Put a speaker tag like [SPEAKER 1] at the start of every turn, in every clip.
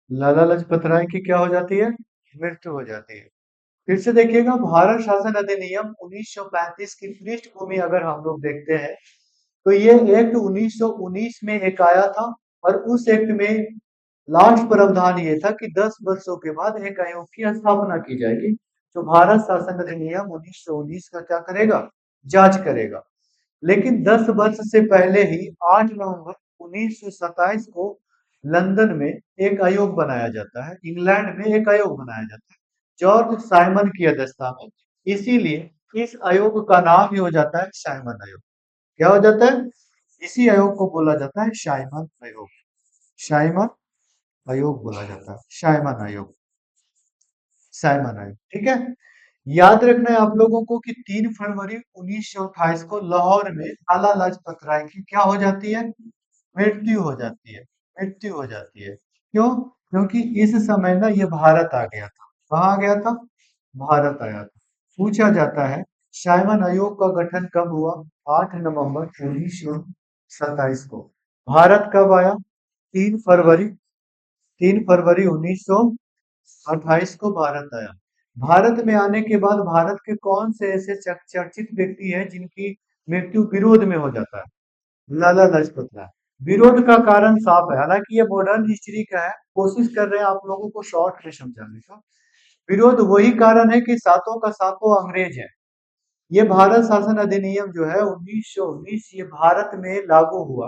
[SPEAKER 1] लाला लाजपत राय की क्या हो जाती है? मृत्यु हो जाती है। फिर से देखिएगा, भारत शासन अधिनियम 1935 की पृष्ठभूमि अगर हम लोग देखते हैं, तो ये एक्ट 1919 में एक आया था, और उस एक्ट में लास्ट प्रावधान ये था कि 10 वर्षों के बाद एक आयोग की स्थापना की जाएगी, जो भारत शासन अधिनियम 1919 का क्या करेगा? जांच करेगा। लेकिन 10 वर्ष से पहले ही 8 नवंबर 1927 को लंदन में एक आयोग बनाया जाता है, इंग्लैंड में एक आयोग बनाया जाता है, जॉर्ज साइमन की अध्यक्षता में। इसीलिए इस आयोग का नाम ही हो जाता है साइमन आयोग। क्या हो जाता है? इसी आयोग को बोला जाता है साइमन आयोग। साइमन आयोग बोला जाता है, साइमन आयोग, साइमन आयोग। ठीक है। याद रखना है आप लोगों को कि 3 फरवरी 1928 को लाहौर में लाला लाजपत राय की क्या हो जाती है? मृत्यु हो जाती है। मृत्यु हो जाती है। क्यों? क्योंकि इस समय ना ये भारत आ गया था। कहाँ आ गया था? भारत आया था। पूछा जाता है, साइमन आयोग का गठन कब हुआ? 8 नवंबर 1927 को। भारत कब आया? 3 फरवरी 3 फरवरी 1928 को भारत आया। भारत में आने के बाद भारत के कौन से ऐसे चर्चित व्यक्ति हैं जिनकी मृत्यु विरोध में हो जाता है? लाला लाजपत राय। विरोध का कारण साफ है, हालांकि ये मॉडर्न हिस्ट्री का है, कोशिश कर रहे हैं आप लोगों को शॉर्ट में समझाने का। विरोध वही कारण है कि सातों का सातों अंग्रेज है। ये भारत शासन अधिनियम जो है 1919, ये भारत में लागू हुआ,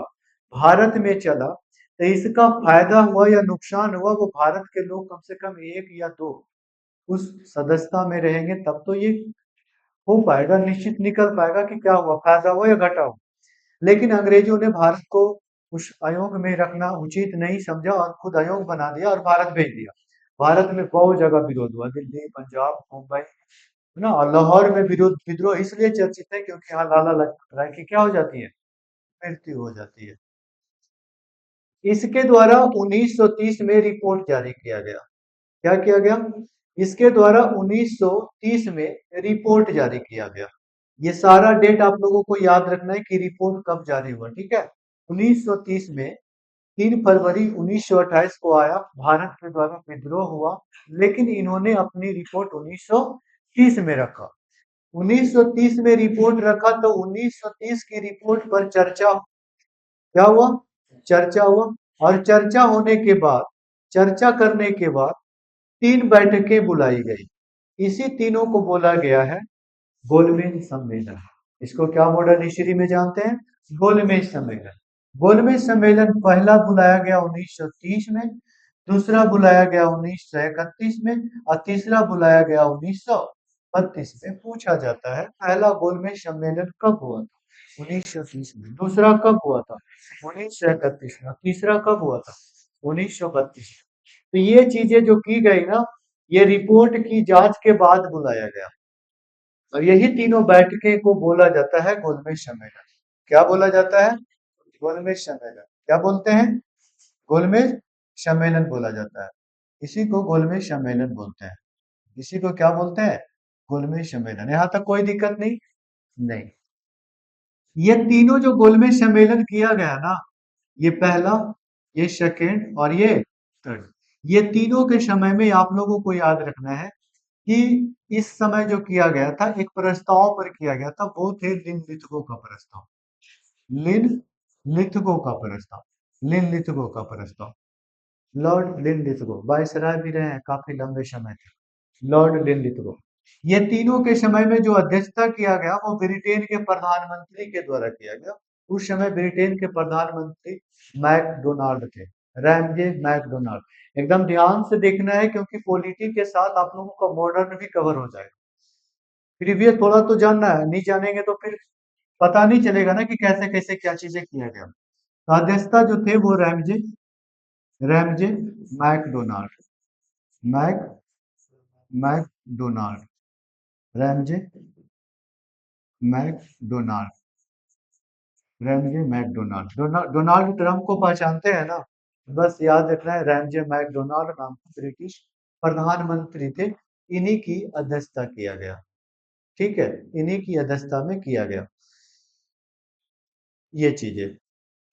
[SPEAKER 1] भारत में चला, तो इसका फायदा हुआ या नुकसान हुआ, वो भारत के लोग कम से कम एक या दो उस सदस्यता में रहेंगे तब तो ये हो पाएगा, निश्चित निकल पाएगा कि क्या हुआ, फायदा हुआ या घटा हुआ। लेकिन अंग्रेजों ने भारत को उस आयोग में रखना उचित नहीं समझा और खुद आयोग बना दिया और भारत भेज दिया। भारत में बहुत जगह विरोध हुआ, दिल्ली, पंजाब, मुंबई, है ना। और लाहौर में विरोध विद्रोह इसलिए चर्चित है क्योंकि यहाँ लाला लाजपत राय की क्या हो जाती है? मृत्यु हो जाती है। इसके द्वारा 1930 में रिपोर्ट जारी किया गया। क्या किया गया? इसके द्वारा 1930 में रिपोर्ट जारी किया गया। ये सारा डेट आप लोगों को याद रखना है कि रिपोर्ट कब जारी हुआ। ठीक है। 1930 में 3 फरवरी 1928 को आया, भारत के द्वारा विद्रोह हुआ, लेकिन इन्होंने अपनी रिपोर्ट 1930 में रखा। 1930 में रिपोर्ट रखा तो 1930 की रिपोर्ट पर चर्चा, क्या हुआ? चर्चा हुआ। और चर्चा होने के बाद, चर्चा करने के बाद 3 बैठकें बुलाई गई। इसी तीनों को बोला गया है गोलमेज सम्मेलन। इसको क्या मॉडर्न हिस्ट्री में जानते हैं? गोलमेज सम्मेलन। गोलमेज सम्मेलन पहला बुलाया गया 1930 में, दूसरा बुलाया गया 1931 में, और तीसरा बुलाया गया 1932 में। पूछा जाता है पहला गोलमेज सम्मेलन कब हुआ था? 1930 में। दूसरा कब हुआ था? 1931 में। तीसरा कब हुआ था? 1932 में। तो ये चीजें जो की गई ना, ये रिपोर्ट की जांच के बाद बुलाया गया, और यही तीनों बैठकें को बोला जाता है गोलमेज सम्मेलन। क्या बोला जाता है? गोलमेज सम्मेलन। क्या बोलते हैं? गोलमेज सम्मेलन बोला जाता है। इसी को गोलमेज सम्मेलन बोलते हैं। इसी को क्या बोलते हैं? गोलमेज सम्मेलन। यहां तक कोई दिक्कत नहीं? नहीं। ये तीनों जो गोलमेज सम्मेलन किया गया ना, ये पहला, ये सेकेंड और ये थर्ड, ये तीनों के समय में आप लोगों को याद रखना है कि इस समय जो किया गया था, एक प्रस्ताव पर किया गया था, वो थे लिनलिथगो का प्रस्ताव। लिनलिथगो का प्रस्ताव। लिनलिथगो का प्रस्ताव। लॉर्ड लिनलिथगो वायसराय भी रहे हैं काफी लंबे समय तक। Lord Linlithgow. ये तीनों के समय में जो अध्यक्षता किया गया वो ब्रिटेन के प्रधानमंत्री के द्वारा किया गया। उस समय ब्रिटेन के प्रधानमंत्री मैकडोनाल्ड थे, रैमजे मैकडोनाल्ड। एकदम ध्यान से देखना है क्योंकि पॉलिटी के साथ आप लोगों का मॉडर्न भी कवर हो जाएगा। प्रीवियस थोड़ा तो जानना है, नहीं जानेंगे तो फिर पता नहीं चलेगा ना कि कैसे कैसे क्या चीजें किया गया। तो अध्यक्षता जो थे वो Ramsay Ramsay MacDonald, Mac MacDonald, Ramsay MacDonald, Ramsay MacDonald. Donald Trump को पहचानते हैं ना? बस याद रखना है रैमजे मैकडोनाल्ड नाम के ब्रिटिश प्रधानमंत्री थे। इन्हीं की अध्यक्षता किया गया। ठीक है। इन्हीं की अध्यक्षता में किया गया ये चीजें।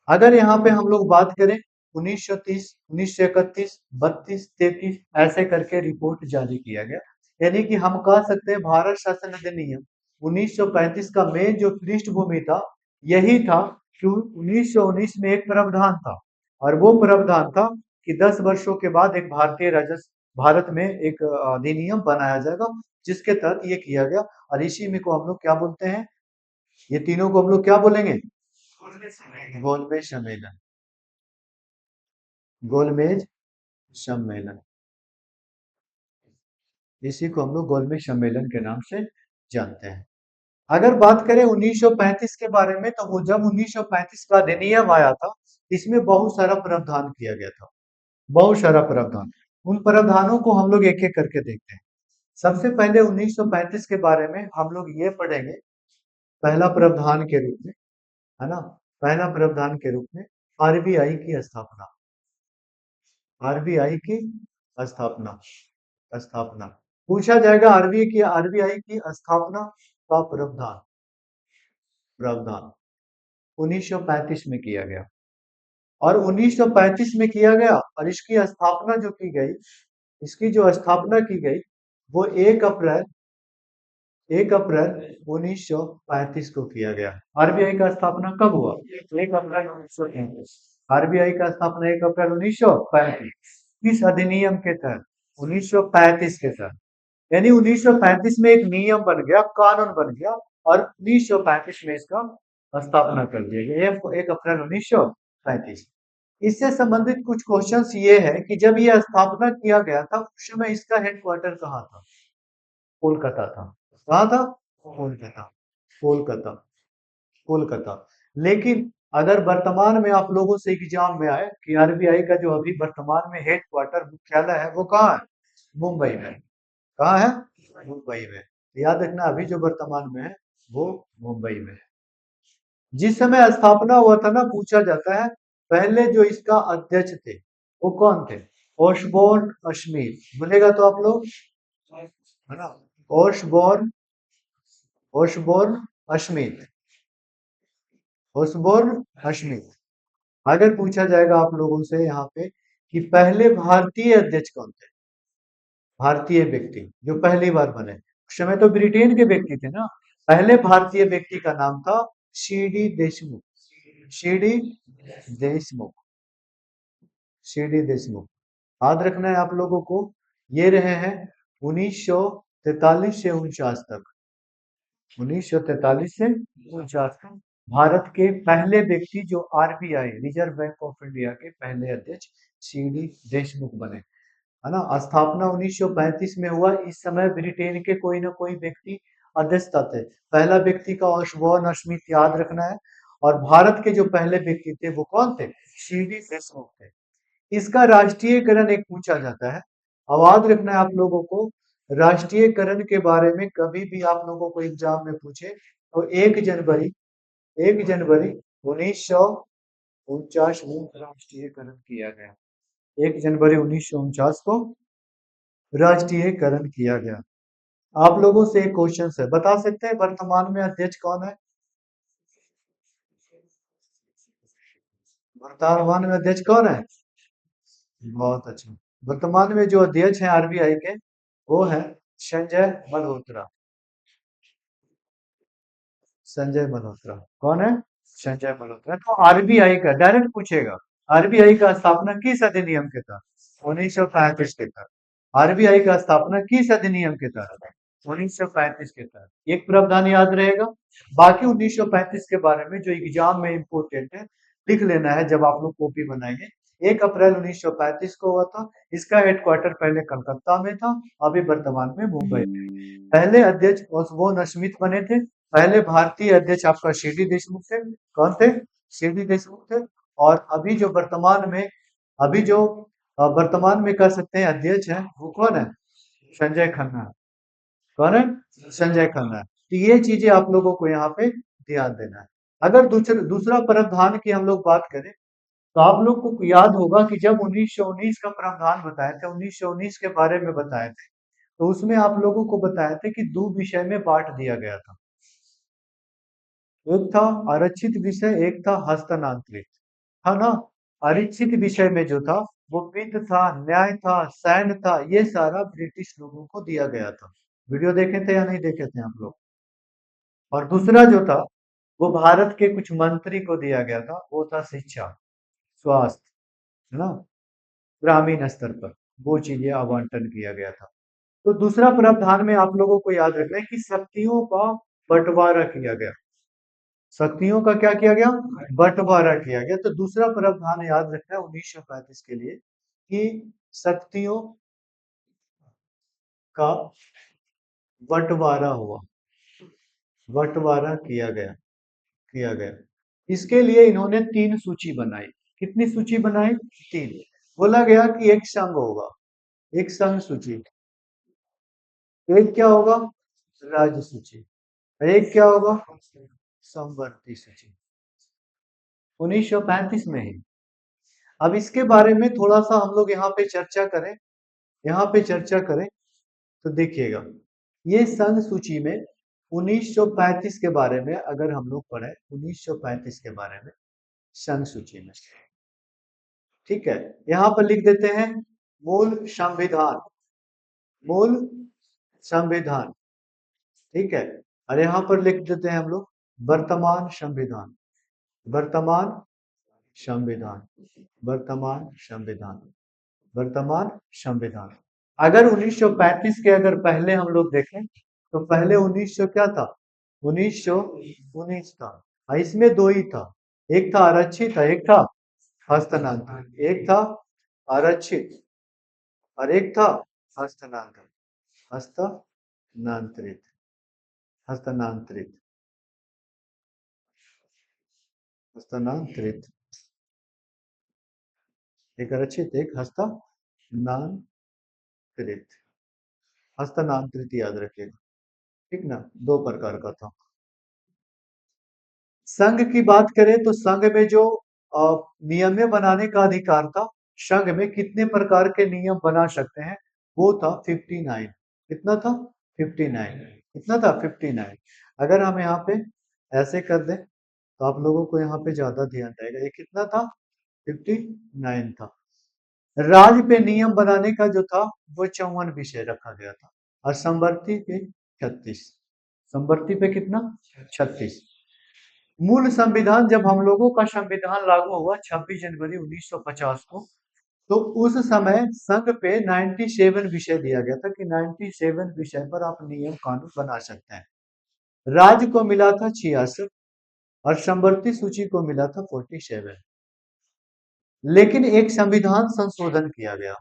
[SPEAKER 1] अगर यहाँ पे हम लोग बात करें 1930, 1931, 32, 33 ऐसे करके रिपोर्ट जारी किया गया। यानी कि हम कह सकते हैं भारत शासन अधिनियम 1935 का मेन जो पृष्ठभूमि था यही था कि 1919 में एक प्रावधान था, और वो प्रावधान था कि 10 वर्षों के बाद एक भारतीय राजस्व भारत में एक अधिनियम बनाया जाएगा, जिसके तहत ये किया गया। और इसी में को हम लोग क्या बोलते हैं, ये तीनों को हम लोग क्या बोलेंगे, गोलमेज सम्मेलन। गोलमेज सम्मेलन, इसी को हम लोग गोलमेज सम्मेलन के नाम से जानते हैं। अगर बात करें 1935 के बारे में, तो वो जब 1935 का अधिनियम आया था, इसमें बहुत सारा प्रावधान किया गया था, बहुत सारा प्रावधान। उन प्रावधानों को हम लोग एक एक करके देखते हैं। सबसे पहले 1935 के बारे में हम लोग ये पढ़ेंगे, पहला प्रावधान के रूप में, है ना, पहला प्रावधान के रूप में आरबीआई की स्थापना, आरबीआई की स्थापना, स्थापना पूछा जाएगा। आरबीआई की स्थापना का प्रावधान, प्रावधान 1935 में किया गया, और 1935 में किया गया, और इसकी स्थापना जो की गई, इसकी जो स्थापना की गई वो 1 अप्रैल 1935 को किया गया। आरबीआई का स्थापना कब हुआ, 1 अप्रैल 1935। आरबीआई का स्थापना 1 अप्रैल 1935 किस अधिनियम के तहत, 1935 के तहत। यानी 1935 में एक नियम बन गया, कानून बन गया, और 1935 में इसका स्थापना कर दिया गया, 1 अप्रैल 1935। इससे संबंधित कुछ क्वेश्चंस ये है कि जब ये स्थापना किया गया था, उस समय इसका हेडक्वार्टर कहाँ था, कोलकाता था। कहाँ था, कोलकाता, कोलकाता, कोलकाता। लेकिन अगर वर्तमान में आप लोगों से एग्जाम में आए कि आरबीआई का जो अभी वर्तमान में हेडक्वार्टर मुख्यालय है वो कहाँ है, मुंबई में। कहाँ है, मुंबई में। याद रखना, अभी जो वर्तमान में है वो मुंबई में है। जिस समय स्थापना हुआ था ना, पूछा जाता है पहले जो इसका अध्यक्ष थे वो कौन थे, ओशबोर्न स्मिथ। बोलेगा तो आप लोग, है ना, ओशबोर्न, ओशबोर्न स्मिथ, ओशबोर्न स्मिथ। अगर पूछा जाएगा आप लोगों से यहाँ पे कि पहले भारतीय अध्यक्ष कौन थे, भारतीय व्यक्ति जो पहली बार बने, उस समय तो ब्रिटेन के व्यक्ति थे ना। पहले भारतीय व्यक्ति का नाम था CD Deshmukh, CD Deshmukh, CD Deshmukh. याद रखना है आप लोगों को, ये रहे हैं 1943 से 49 तक, 1943 से 49 तक भारत के पहले व्यक्ति जो RBI, reserve bank of India के पहले अध्यक्ष सीडी देशमुख बने, है ना। स्थापना 1935 में हुआ। इस समय ब्रिटेन के कोई ना कोई व्यक्ति अध्यक्षता थे। पहला व्यक्ति का ओशबोर्न स्मिथ याद रखना है, और भारत के जो पहले व्यक्ति थे वो कौन थे, सीडी देशमुख थे। इसका राष्ट्रीयकरण एक पूछा जाता है। अब याद रखना है आप लोगों को, राष्ट्रीयकरण के बारे में कभी भी आप लोगों को एग्जाम में पूछे तो 1 जनवरी 1949 में राष्ट्रीयकरण किया गया, 1 जनवरी 1949 को राष्ट्रीयकरण किया गया। आप लोगों से एक क्वेश्चन है, बता सकते हैं वर्तमान में अध्यक्ष कौन है, वर्तमान में अध्यक्ष कौन है, बहुत अच्छा। वर्तमान में जो अध्यक्ष हैं आरबीआई के, वो है संजय मल्होत्रा, संजय मल्होत्रा। कौन है, संजय मल्होत्रा। तो आरबीआई का डायरेक्ट पूछेगा, आरबीआई का स्थापना किस अधिनियम के तहत, 1935 के तहत। आरबीआई का स्थापना किस अधिनियम के तहत, 1935 के तहत। एक प्रावधान याद रहेगा। बाकी 1935 के बारे में जो एग्जाम में इंपोर्टेंट है, लिख लेना है जब आप लोग कॉपी बनाएंगे। 1 अप्रैल 1935 को हुआ था। इसका हेडक्वार्टर पहले कलकत्ता में था, अभी वर्तमान में मुंबई में। पहले अध्यक्ष ओसबोर्न स्मिथ बने थे। पहले भारतीय अध्यक्ष आपका सीडी देशमुख थे। कौन थे, सीडी देशमुख थे। और अभी जो वर्तमान में, अभी जो वर्तमान में कह सकते हैं अध्यक्ष है, वो कौन है, संजय खन्ना। कौन है, संजय खन्ना। तो ये चीजें आप लोगों को यहाँ पे ध्यान देना है। अगर दूसरा प्रावधान की हम लोग बात करें, तो आप लोग को याद होगा कि जब 1919 का प्रावधान बताए थे, 1919 के बारे में बताए थे, तो उसमें आप लोगों को बताया था कि 2 विषय में बांट दिया गया था। एक था आरक्षित विषय, एक था हस्तांतरित, था ना। आरक्षित विषय में जो था वो वित्त था, न्याय था, सैन्य था, ये सारा ब्रिटिश लोगों को दिया गया था। वीडियो देखे थे या नहीं देखे थे आप लोग? और दूसरा जो था वो भारत के कुछ मंत्री को दिया गया था, वो था शिक्षा, स्वास्थ्य, है ना, ग्रामीण स्तर पर वो चीजें आवंटन किया गया था। तो दूसरा प्रावधान में आप लोगों को याद रखना है कि शक्तियों का बंटवारा किया गया। शक्तियों का क्या किया गया? बंटवारा किया गया। तो दूसरा प्रावधान याद रखना है 1935 के लिए कि शक्तियों का बंटवारा हुआ, बंटवारा किया गया। इसके लिए इन्होंने 3 सूची बनाई। कितनी सूची बनाई? 3। बोला गया कि एक संघ होगा, एक संघ सूची, एक क्या होगा? राज्य सूची, एक क्या होगा? समवर्ती सूची। 1935 में ही। अब इसके बारे में थोड़ा सा हम लोग यहाँ पे चर्चा करें, यहाँ पे चर्चा करें तो देखिएगा, ये संघ सूची में 1935 के बारे में अगर हम लोग पढ़े, 1935 के बारे में संघ सूची में, ठीक है, यहाँ पर लिख देते हैं मूल संविधान, मूल संविधान, ठीक है। और यहाँ पर लिख देते हैं हम लोग वर्तमान संविधान, वर्तमान संविधान, वर्तमान संविधान, वर्तमान संविधान। अगर 1935 के अगर पहले हम लोग देखें तो पहले 1900 क्या था? 1919 था। और इसमें दो ही था, एक था आरक्षित, एक था हस्तांतरित, एक था आरक्षित और एक था हस्तांतरित, हस्तांतरित, हस्तांतरित, हस्तांतरित, एक आरक्षित, एक हस्तांतरित, हस्तांतरित याद रखिएगा, ठीक ना, दो प्रकार का था। संघ की बात करें तो संघ में जो नियम बनाने का अधिकार था, संघ में कितने प्रकार के नियम बना सकते हैं, वो था 59। कितना था? 59। कितना था? 59। अगर हम यहाँ पे ऐसे कर दें तो आप लोगों को यहाँ पे ज्यादा ध्यान रहेगा। ये कितना था? 59 था। राज्य पे नियम बनाने का जो था वो 54 विषय रखा गया था। और संवर्ती पे 36। संवर्ती पे कितना? 36। मूल संविधान, जब हम लोगों का संविधान लागू हुआ 26 जनवरी 1950 को, तो उस समय संघ पे 97 विषय दिया गया था कि 97 विषय पर आप नियम कानून बना सकते हैं। राज्य को मिला था 66 और संवर्ती सूची को मिला था 47। लेकिन एक संविधान संशोधन किया गया।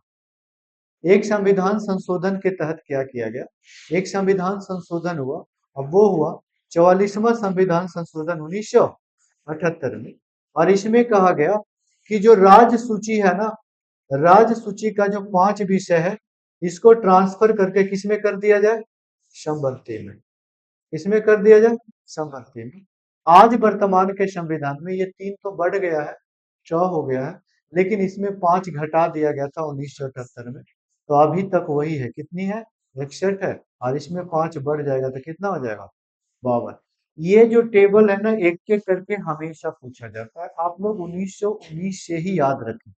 [SPEAKER 1] एक संविधान संशोधन के तहत क्या किया गया? एक संविधान संशोधन हुआ, अब वो हुआ 44वां संविधान संशोधन 1978 में। और इसमें कहा गया कि जो राज्य सूची है ना, राज्य सूची का जो 5 विषय है, इसको ट्रांसफर करके किसमें कर दिया जाए? संवर्ती में। इसमें कर दिया जाए? संवर्ती में। आज वर्तमान के संविधान में ये 3 तो बढ़ गया है, 4 हो गया है, लेकिन इसमें 5 घटा दिया गया था 1978 में। तो अभी तक वही है, कितनी है? 61 है। और इसमें 5 बढ़ जाएगा तो कितना हो जाएगा? 52। ये जो टेबल है ना, एक एक करके हमेशा पूछा जाता है, आप लोग 1919 से ही याद रखें।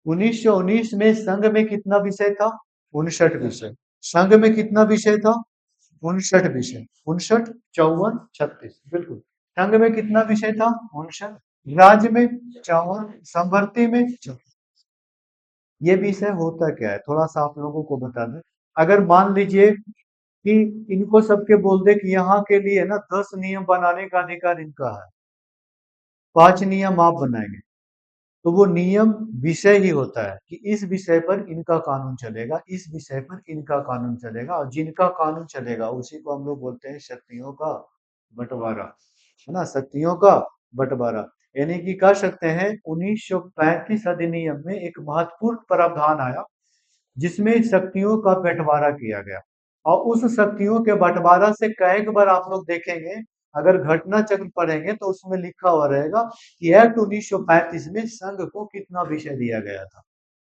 [SPEAKER 1] 1919 में संघ में कितना विषय था? 59 विषय। संघ में कितना विषय था? 59 विषय। 59, 54, 36, बिल्कुल। संघ में कितना विषय था? 59। राज्य में 54, संवर्ती में 36। ये विषय होता क्या है, थोड़ा सा आप लोगों को बता दें। अगर मान लीजिए कि इनको सबके बोल दे कि यहाँ के लिए ना 10 नियम बनाने का अधिकार इनका है, 5 नियम आप बनाएंगे, तो वो नियम विषय ही होता है कि इस विषय पर इनका कानून चलेगा, इस विषय पर इनका कानून चलेगा, और जिनका कानून चलेगा उसी को हम लोग बोलते हैं शक्तियों का बंटवारा, है ना, शक्तियों का बंटवारा। यानी कि कह सकते हैं 1935 अधिनियम में एक महत्वपूर्ण प्रावधान आया जिसमें शक्तियों का बंटवारा किया गया। और उस शक्तियों के बंटवारा से कई बार आप लोग देखेंगे, अगर घटना चक्र पढ़ेंगे तो उसमें लिखा हुआ रहेगा कि एक्ट 1935 में संघ को कितना विषय दिया गया था?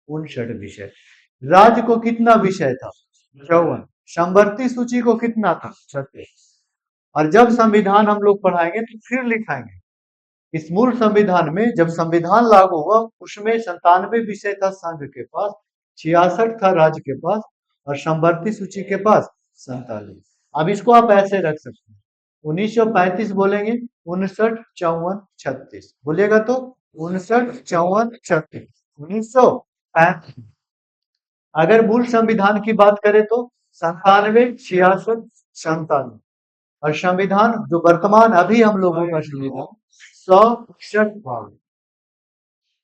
[SPEAKER 1] 59 विषय। राज्य को कितना विषय था? 54। संवर्ती सूची को कितना था? 36। और जब संविधान हम लोग पढ़ाएंगे तो फिर लिखाएंगे इस मूल संविधान में जब संविधान लागू हुआ उसमें 97 विषय था संघ के पास, 66 था राज्य के पास और समवर्ती सूची के पास 47। अब इसको आप ऐसे रख सकते हैं, 1935 बोलेंगे 59, 54, 36 बोलेगा तो 59, 54, 36, 1935। अगर मूल संविधान की बात करें तो 97, 66, 57 और संविधान जो वर्तमान अभी हम लोगों का संविधान 161।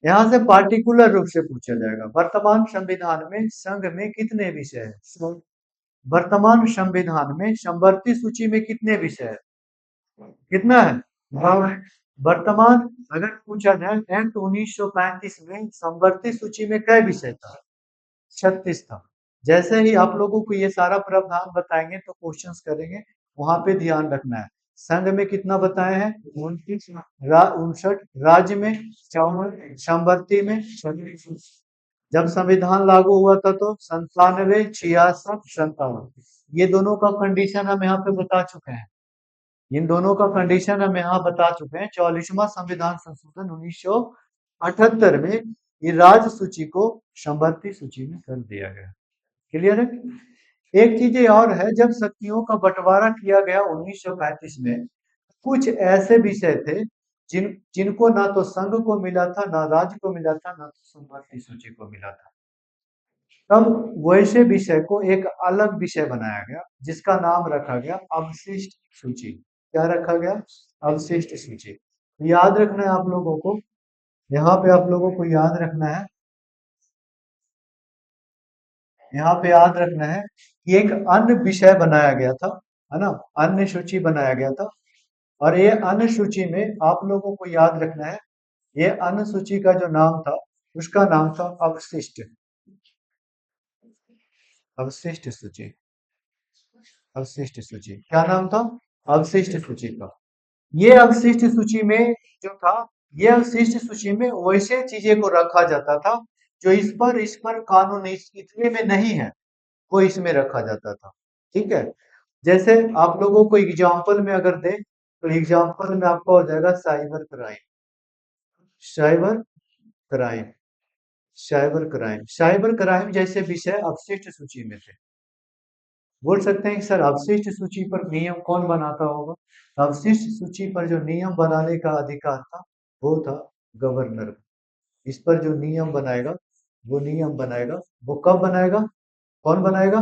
[SPEAKER 1] यहाँ से पार्टिकुलर रूप से पूछा जाएगा वर्तमान संविधान में संघ में कितने विषय हैं। वर्तमान संविधान में समवर्ती सूची में कितने विषय है, कितना है। वर्तमान अगर पूछा जाए एक्ट 1935 में समवर्ती सूची में कै विषय था, 36 था। जैसे ही आप लोगों को ये सारा प्रावधान बताएंगे तो क्वेश्चंस करेंगे, वहां पे ध्यान रखना है। संघ में कितना बताए हैं 29, 59, राज्य में 54, समवर्ती में 36। जब संविधान लागू हुआ था तो 97, 66, 57 ये दोनों का कंडीशन हम यहाँ पे बता चुके हैं। इन दोनों का कंडीशन हम यहाँ बता चुके हैं। 44वां संविधान संशोधन 1978 में ये राज्य सूची को समवर्ती सूची में कर दिया गया। क्लियर है। एक चीज ये और है, जब शक्तियों का बंटवारा किया गया 1935 में, कुछ ऐसे विषय थे जिनको ना तो संघ को मिला था, ना राज्य को मिला था, ना तो समवर्ती सूची को मिला था। तब वैसे विषय को एक अलग विषय बनाया गया जिसका नाम रखा गया अवशिष्ट सूची। क्या रखा गया, अवशिष्ट सूची। याद रखना है आप लोगों को, यहाँ पे आप लोगों को याद रखना है, यहाँ पे याद रखना है कि एक अन्य विषय बनाया गया था, है ना, अन्य सूची बनाया गया था। और ये अन्य सूची में आप लोगों को याद रखना है, ये अन्य सूची का जो नाम था उसका नाम था अवशिष्ट, अवशिष्ट सूची, अवशिष्ट सूची। क्या नाम था, अवशिष्ट सूची का। ये अवशिष्ट सूची में जो था, ये अवशिष्ट सूची में वैसे चीजें को रखा जाता था जो इस पर कानून इतने में नहीं है, वो इसमें रखा जाता था। ठीक है। जैसे आप लोगों को एग्जाम्पल में अगर दे तो एग्जाम्पल में आपका हो जाएगा cyber crime, cyber crime, cyber crime, cyber crime जैसे विषय अवशिष्ट सूची में थे। बोल सकते हैं कि सर अवशिष्ट सूची पर नियम कौन बनाता होगा। अवशिष्ट सूची पर जो नियम बनाने का अधिकार था वो था गवर्नर। इस पर जो नियम बनाएगा, वो नियम बनाएगा, वो कब बनाएगा, कौन बनाएगा,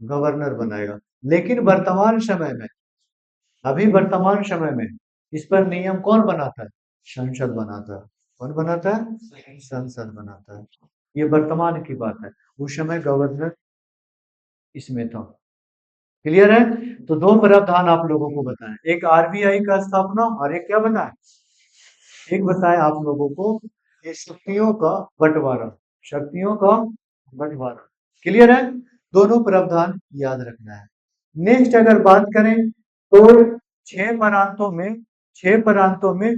[SPEAKER 1] गवर्नर बनाएगा। लेकिन वर्तमान समय में, अभी वर्तमान समय में इस पर नियम कौन बनाता है, संसद बनाता है। कौन बनाता है, संसद बनाता है। ये वर्तमान की बात है, उस समय गवर्नर इसमें था। क्लियर है। तो दो प्रावधान आप लोगों को बताएं, एक आरबीआई का स्थापना और एक क्या बनाए, एक बताएं आप लोगों को ये शक्तियों का बंटवारा, शक्तियों का बंटवारा। क्लियर है। दोनों प्रावधान याद रखना है। नेक्स्ट अगर बात करें तो छह प्रांतों में, छह प्रांतों में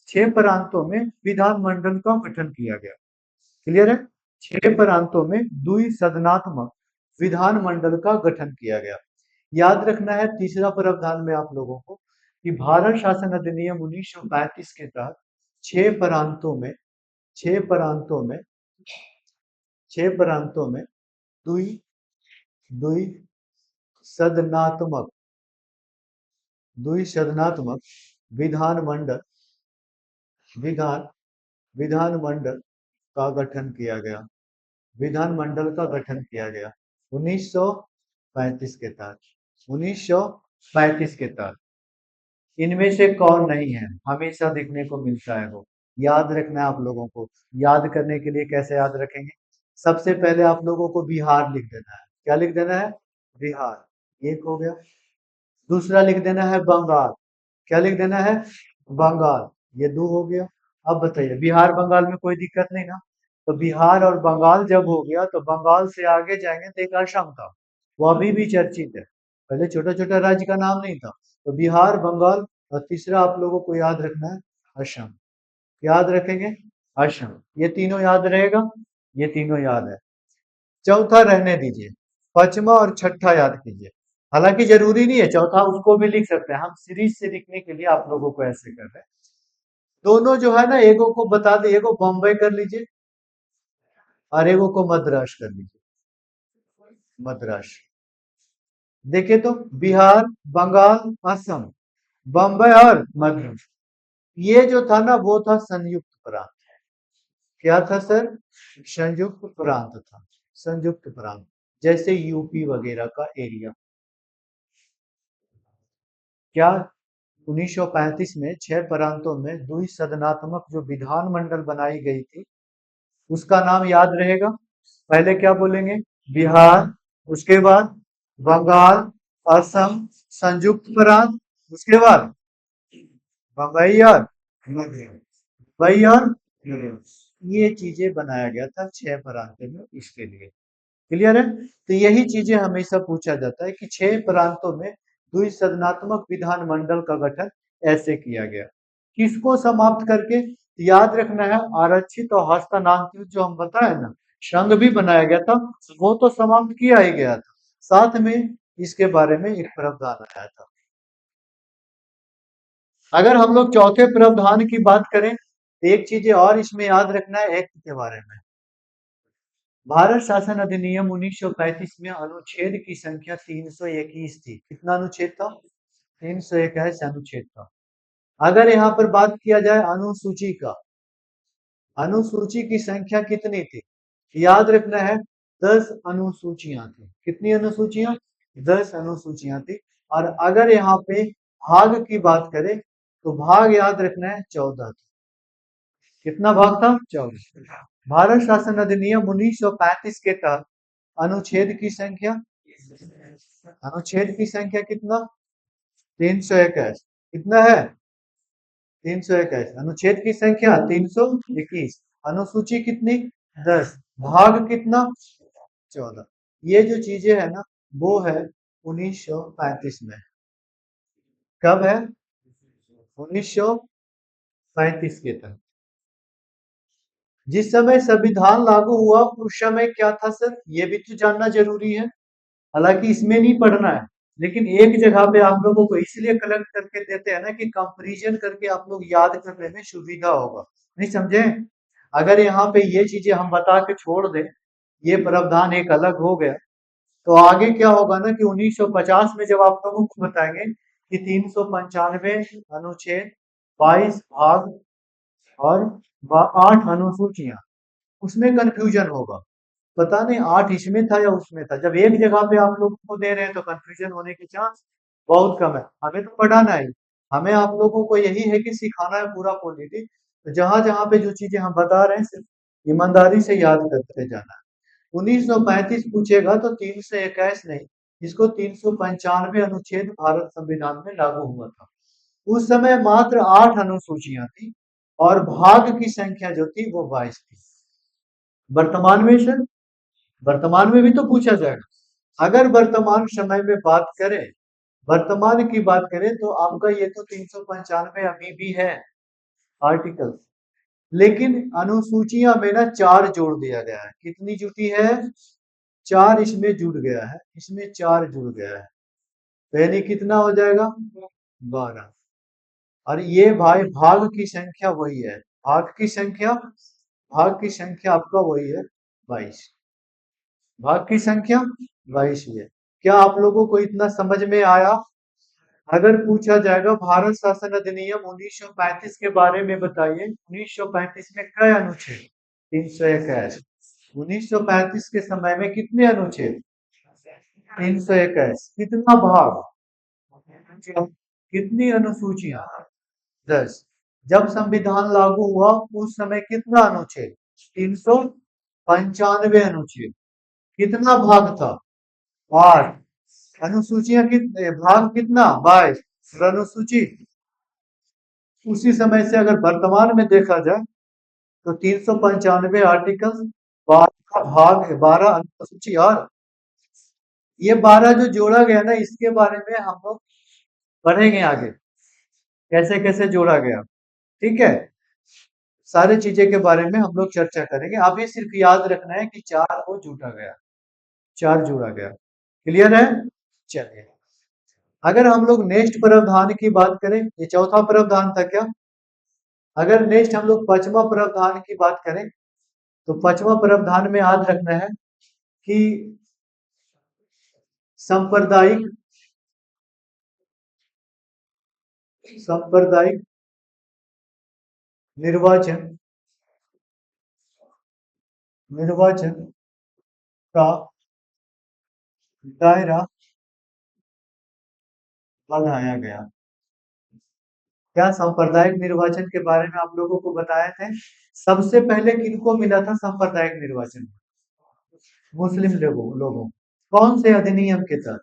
[SPEAKER 1] छह प्रांतों में विधानमंडल का गठन किया गया। क्लियर है। छह प्रांतों में द्विसदनात्मक विधानमंडल का गठन किया गया। याद रखना है तीसरा प्रावधान में आप लोगों को कि भारत शासन अधिनियम 1935 के तहत छह प्रांतों में, छह प्रांतों में, छह प्रांतों में द्वि द्विसदनात्मक, द्विसदनात्मक विधानमंडल, विधान विधानमंडल का गठन किया गया, विधानमंडल का गठन किया गया 1935 के तहत, 1935 के तहत। इनमें से कौन नहीं है, हमेशा देखने को मिलता है वो। याद रखना है आप लोगों को। याद करने के लिए कैसे याद रखेंगे, सबसे पहले आप लोगों को बिहार लिख देना है। क्या लिख देना है, बिहार, एक हो गया। दूसरा लिख देना है बंगाल। क्या लिख देना है, बंगाल, ये दो हो गया। अब बताइए बिहार बंगाल में कोई दिक्कत नहीं ना। तो बिहार और बंगाल जब हो गया तो बंगाल से आगे जाएंगे तो एक असम था, वो अभी भी चर्चित है। पहले छोटा छोटा राज्य का नाम नहीं था। तो बिहार, बंगाल और तीसरा आप लोगों को याद रखना है असम। याद रखेंगे असम, ये तीनों याद रहेगा, ये तीनों याद है। चौथा रहने दीजिए, पांचवा और छठा याद कीजिए। हालांकि जरूरी नहीं है चौथा, उसको भी लिख सकते हैं हम, सीरीज से लिखने के लिए आप लोगों को ऐसे कर रहे हैं। दोनों जो है ना, एगो को बता दे, एगो बम्बई कर लीजिए और एगो को मद्रास कर लीजिए, मद्रास। देखिए तो, बिहार, बंगाल, असम, बम्बई और मद्रास। ये जो था ना वो था संयुक्त प्रांत। क्या था सर? संयुक्त प्रांत था, संयुक्त प्रांत। जैसे यूपी वगैरह का एरिया। क्या 1935 में 6 प्रांतों में द्विसदनात्मक जो विधानमंडल बनाई गई थी, उसका नाम याद रहेगा? पहले क्या बोलेंगे? बिहार, उसके बाद बंगाल, असम, संयुक्त प्रांत, उसके बाद बम्बई और मुंबई और ये चीजें बनाया गया था 6 प्रांतों में, इसके लिए। क्लियर है? तो यही चीजें हमेशा पूछा जाता है कि 6 प्रांतों में द्विसदनात्मक विधानमंडल का गठन ऐसे किया गया। किसको समाप्त करके? याद रखना है, आरक्षित और हस्तानांतरित जो हम बताए ना, संघ भी बनाया गया था, वो तो समाप्त किया ही गया था, साथ में इसके बारे में एक प्रावधान आया था। अगर हम लोग चौथे प्रावधान की बात करें, तो एक चीज और इसमें याद रखना है एक्ट के बारे में। भारत शासन अधिनियम 1935 में अनुच्छेद की संख्या 321 थी। कितना अनुच्छेद था? 321 अनुच्छेद था। अगर यहाँ पर बात किया जाए अनुसूची का, अनुसूची की संख्या कितनी थी? याद रखना है, 10 अनुसूचियां थी। कितनी अनुसूचियां? 10 अनुसूचियां थी। और अगर यहाँ पे भाग की बात करें, तो भाग याद रखना है 14 था। कितना भाग था? 14। भारत शासन अधिनियम 1935 के तहत अनुच्छेद की संख्या, अनुच्छेद की संख्या कितना? 321। कितना है? 321। अनुच्छेद की संख्या 321। अनुसूची कितनी? 10। भाग कितना? 14। ये जो चीजें है ना, वो है 1935 में। कब है? 1935 के तहत। जिस समय संविधान लागू हुआ उस समय क्या था सर, ये भी तो जानना जरूरी है। हालांकि इसमें नहीं पढ़ना है, लेकिन एक जगह पे आप लोगों को इसलिए कलेक्ट करके देते हैं ना कि कंपैरिजन करके आप लोग याद करने में सुविधा होगा। नहीं समझे? अगर यहाँ पे ये चीजें हम बता के छोड़ दें, ये प्रावधान एक अलग हो गया, तो आगे क्या होगा ना कि 1950 में जब आप लोगों को बताएंगे कि 395 अनुच्छेद, 22 भाग और 8 अनुसूचियां, उसमें कंफ्यूजन होगा। पता नहीं 8 इसमें था या उसमें था। जब एक जगह पे आप लोगों को दे रहे हैं तो कंफ्यूजन होने के चांस बहुत कम है। हमें तो पढ़ाना है, हमें आप लोगों को यही है कि सिखाना है पूरा पॉलिटी। तो जहां जहां पे जो चीजें हम बता रहे हैं, सिर्फ ईमानदारी से याद करते जाना है। 1935 पूछेगा तो 321 नहीं, इसको 395 अनुच्छेद भारत संविधान में लागू हुआ था। उस समय मात्र 8 अनुसूचियां थी और भाग की संख्या जो थी वो 22 थी। वर्तमान में सर, वर्तमान में भी तो पूछा जाएगा। अगर वर्तमान समय में बात करें, वर्तमान की बात करें, तो आपका ये तो 395 अभी भी है आर्टिकल, लेकिन अनुसूचियां में ना 4 जोड़ दिया गया है। कितनी जुटी है? 4 इसमें जुड़ गया है, इसमें 4 जुड़ गया है, तो यानी कितना हो जाएगा? 12। और ये भाई भाग की संख्या वही है, भाग की संख्या, भाग की संख्या आपका वही है 22। भाग की संख्या 22 ही है। क्या आप लोगों को इतना समझ में आया? अगर पूछा जाएगा भारत शासन अधिनियम 1935 के बारे में बताइए, 1935 में कई अनुच्छेद? 321। 1935 के समय में कितने अनुच्छेद? 321। कितना भाग? कितनी अनुसूचियां? 10। जब संविधान लागू हुआ उस समय कितना अनुच्छेद? 395 अनुच्छेद। कितना भाग था? 8। अनुसूचियां कितने, भाग कितना? 22। और अनुसूची उसी समय से अगर वर्तमान में देखा जाए तो 395 आर्टिकल, 12 भाग है, 12 अनुसूची। और ये 12 जो जोड़ा गया ना, इसके बारे में हम लोग पढ़ेंगे आगे, कैसे कैसे जोड़ा गया। ठीक है? सारी चीजें के बारे में हम लोग चर्चा करेंगे। अभी सिर्फ याद रखना है कि 4 को जोड़ा गया, 4 जोड़ा गया। क्लियर है? चलिए। अगर हम लोग नेक्स्ट प्रावधान की बात करें, ये चौथा प्रावधान था क्या? अगर नेक्स्ट हम लोग पांचवा प्रावधान की बात करें, तो पांचवा प्रावधान में याद रखना है कि सांप्रदायिक सांप्रदायिक निर्वाचन निर्वाचन का दायरा बढ़ाया गया। क्या सांप्रदायिक निर्वाचन के बारे में आप लोगों को बताए थे? सबसे पहले किनको मिला था सांप्रदायिक निर्वाचन? मुस्लिम लोगों। कौन से अधिनियम के तहत?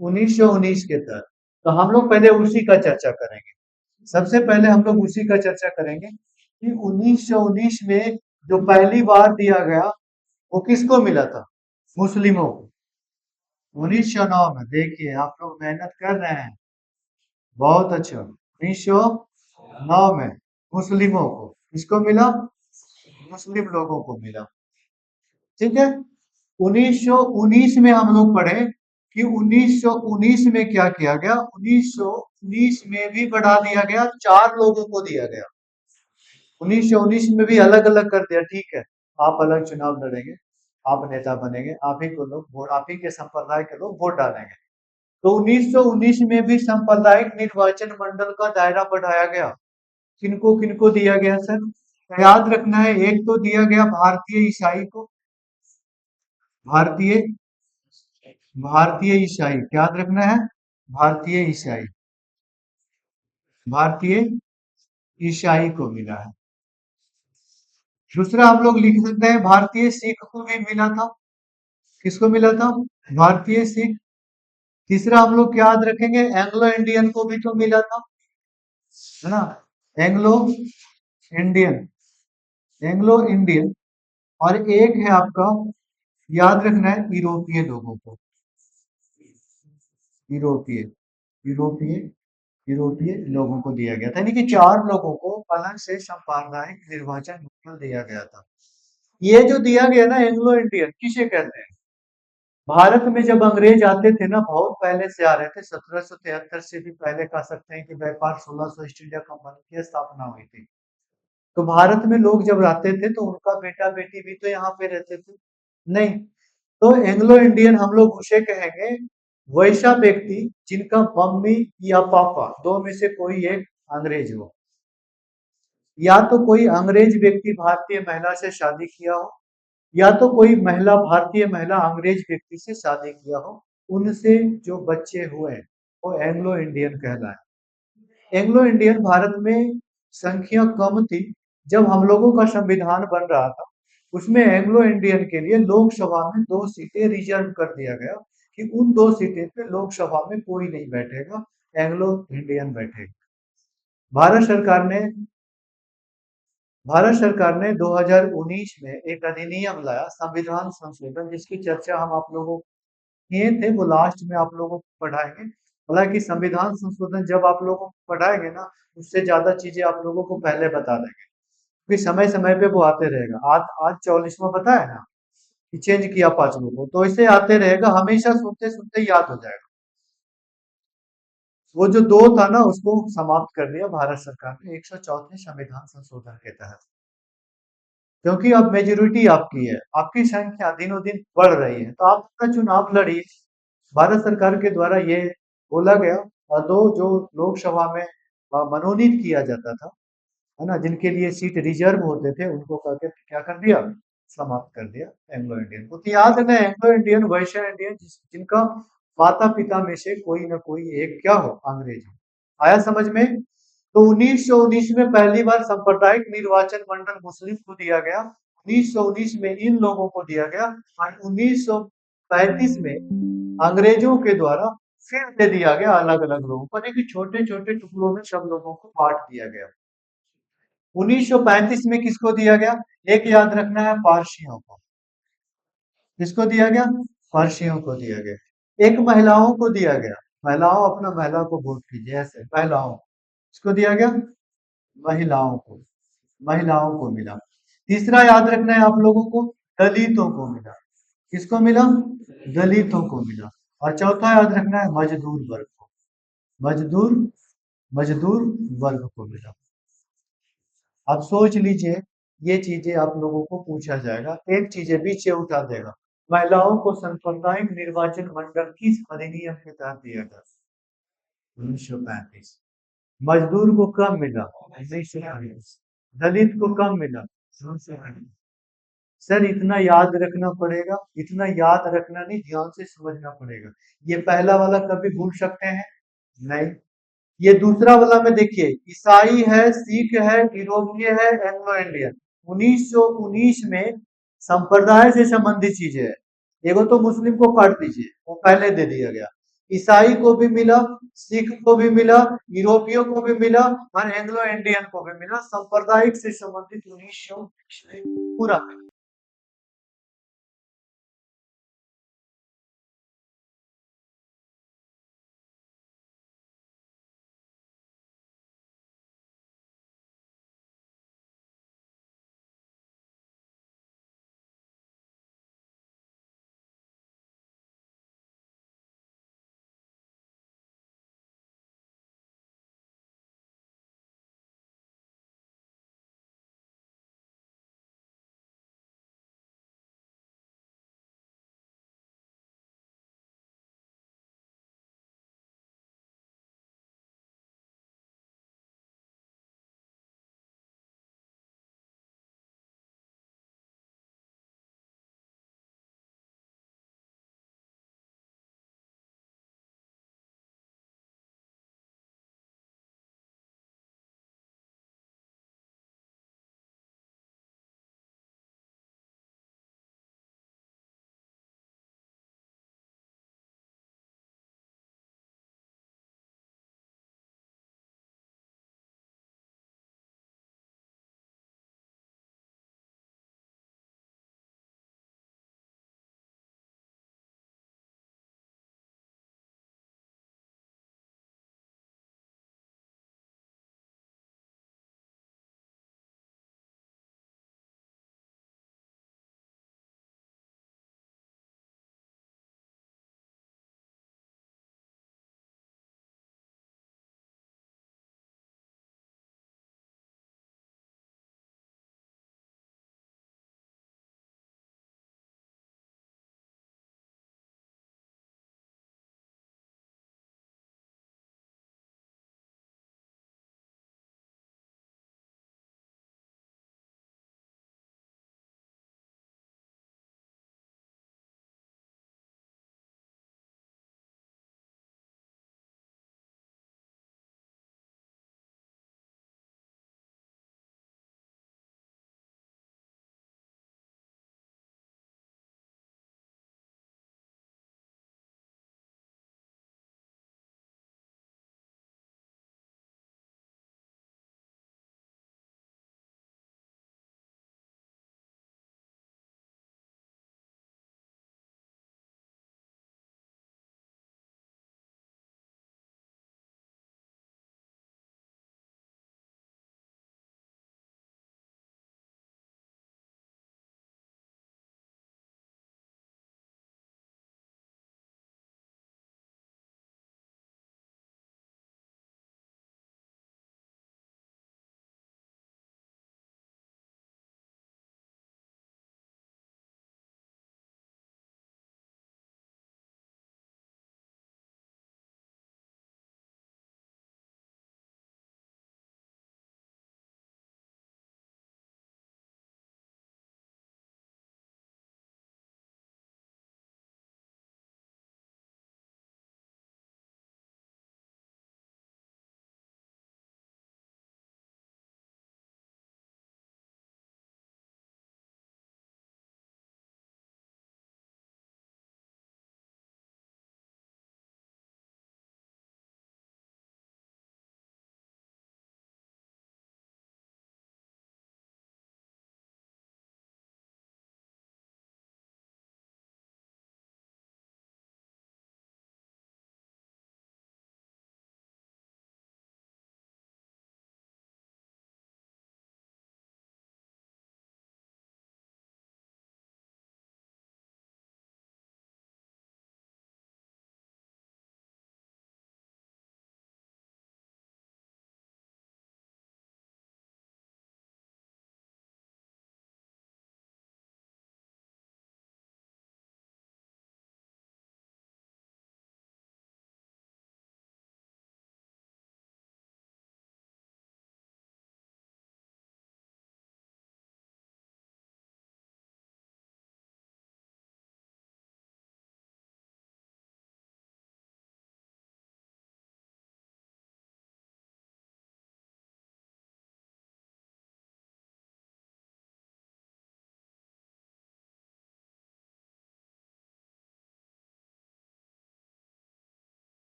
[SPEAKER 1] 1919 के तहत। तो हम लोग पहले उसी का चर्चा करेंगे। सबसे पहले हम लोग उसी का चर्चा करेंगे कि 1919 में जो पहली बार दिया गया वो किसको मिला था? मुस्लिमों को। 1909 में। देखिए आप लोग मेहनत कर रहे हैं, बहुत अच्छा। 1909 में मुस्लिमों को, किसको मिला? मुस्लिम लोगों को मिला। ठीक है। 1919 में हम लोग पढ़े कि 1919 में क्या किया गया? 1919 में भी बढ़ा दिया गया, 4 लोगों को दिया गया। 1919 में भी अलग अलग कर दिया। ठीक है, आप अलग चुनाव लड़ेंगे, आप नेता बनेंगे, आप ही को लोग वोट, आप ही के संप्रदाय के लोग वोट डालेंगे। तो 1919 में भी सांप्रदायिक निर्वाचन मंडल का दायरा बढ़ाया गया। किनको किनको दिया गया सर? तो याद रखना है, एक तो दिया गया भारतीय ईसाई को। भारतीय भारतीय ईसाई, याद रखना है, भारतीय ईसाई। भारतीय ईसाई को मिला है। दूसरा हम लोग लिख सकते हैं भारतीय सिख को भी मिला था। किसको मिला था? भारतीय सिख। तीसरा हम लोग क्या याद रखेंगे? एंग्लो इंडियन को भी तो मिला था, है ना? Anglo Indian, Anglo Indian. और एक है आपका, याद रखना है, यूरोपीय लोगों को। यूरोपीय यूरोपीय यूरोपीय लोगों को दिया गया था, यानी कि 4 लोगों को अलग से सांप्रदायिक निर्वाचन मंडल दिया गया था। ये जो दिया गया ना एंग्लो इंडियन, किसे कहते हैं? भारत में जब अंग्रेज आते थे ना, बहुत पहले से आ रहे थे, 1773 से भी पहले कह सकते हैं कि व्यापार 1600 ईस्ट इंडिया कंपनी की स्थापना हुई थी। तो भारत में लोग जब आते थे तो उनका बेटा बेटी भी तो यहाँ पे रहते थे, नहीं? तो एंग्लो इंडियन हम लोग उसे कहेंगे वैसा व्यक्ति जिनका मम्मी या पापा दो में से कोई एक अंग्रेज हो, या तो कोई अंग्रेज व्यक्ति भारतीय महिला से शादी किया हो, या तो कोई महिला भारतीय महिला अंग्रेज व्यक्ति से शादी किया हो, उनसे जो बच्चे हुए वो एंग्लो इंडियन कहलाए। एंग्लो इंडियन भारत में संख्या कम थी। जब हम लोगों का संविधान बन रहा था, उसमें एंग्लो इंडियन के लिए लोकसभा में 2 सीटें रिजर्व कर दिया गया कि उन 2 सीटें पे लोकसभा में कोई नहीं बैठेगा, एंग्लो इंडियन बैठेगा। भारत सरकार ने भारत सरकार ने 2019 में एक अधिनियम लाया, संविधान संशोधन, जिसकी चर्चा हम आप लोगों किए थे, वो लास्ट में आप लोगों को पढ़ाएंगे। हालांकि संविधान संशोधन जब आप लोगों को पढ़ाएंगे ना, उससे ज्यादा चीजें आप लोगों को पहले बता देंगे, क्योंकि समय समय पे वो आते रहेगा। आज आज 44वां पता है ना कि चेंज किया 5 लोगों को, तो इसे आते रहेगा, हमेशा सुनते सुनते याद हो जाएगा। वो जो 2 था ना, उसको समाप्त कर दिया भारत सरकार ने 104वें संविधान संशोधन के तहत, क्योंकि अब मेजोरिटी आपकी है, आपकी संख्या दिनों दिन बढ़ रही है, तो आप अपना चुनाव लड़िए। भारत सरकार के द्वारा ये बोला गया। और दो जो लोकसभा में मनोनीत किया जाता था, है ना, जिनके लिए सीट रिजर्व होते थे, उनको करके क्या कर दिया? समाप्त कर दिया एंग्लो इंडियन को। तो याद रखना, एंग्लो इंडियन वैश्य इंडियन जिनका माता पिता में से कोई ना कोई एक क्या हो? अंग्रेज हो। आया समझ में? तो 1919 में पहली बार सांप्रदायिक निर्वाचन मंडल मुस्लिम को दिया गया। 1919 में इन लोगों को दिया गया, और 1935 में अंग्रेजों के द्वारा फिर दे दिया गया अलग अलग लोगों को, यानी कि छोटे छोटे टुकड़ों में सब लोगों को बांट दिया गया। 1935 में किसको दिया गया? एक याद रखना है, पारसियों को। किसको दिया गया? पारसियों को दिया गया। एक महिलाओं को दिया गया। महिलाओं, अपना महिला को वोट कीजिए, ऐसे महिलाओं किसको दिया गया? महिलाओं को। महिलाओं को मिला। तीसरा याद रखना है आप लोगों को, दलितों को मिला। किसको मिला? दलितों को मिला। और चौथा याद रखना है, मजदूर वर्ग को। मजदूर मजदूर वर्ग को मिला। अब सोच लीजिए, ये चीजें आप लोगों को पूछा जाएगा, एक चीजें पीछे उठा देगा। महिलाओं को सांप्रदायिक निर्वाचन मंडल किस अधिनियम के तहत दिया था? 1935। मजदूर को कब मिला? 1935। दलित को कब मिला? 1935। सर इतना याद रखना पड़ेगा, इतना याद रखना नहीं, ध्यान से समझना पड़ेगा। ये पहला वाला कभी भूल सकते हैं? नहीं। ये दूसरा वाला में देखिए, ईसाई है, सिख है, यूरोपीय है, एंग्लो इंडियन। 1919 में संप्रदाय से संबंधित चीजें है। एगो तो मुस्लिम को काट दीजिए, वो पहले दे दिया गया। ईसाई को भी मिला, सिख को भी मिला, यूरोपियों को भी मिला, और एंग्लो इंडियन को भी मिला। सांप्रदायिक से संबंधित 1919 में पूरा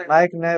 [SPEAKER 1] माइक नहीं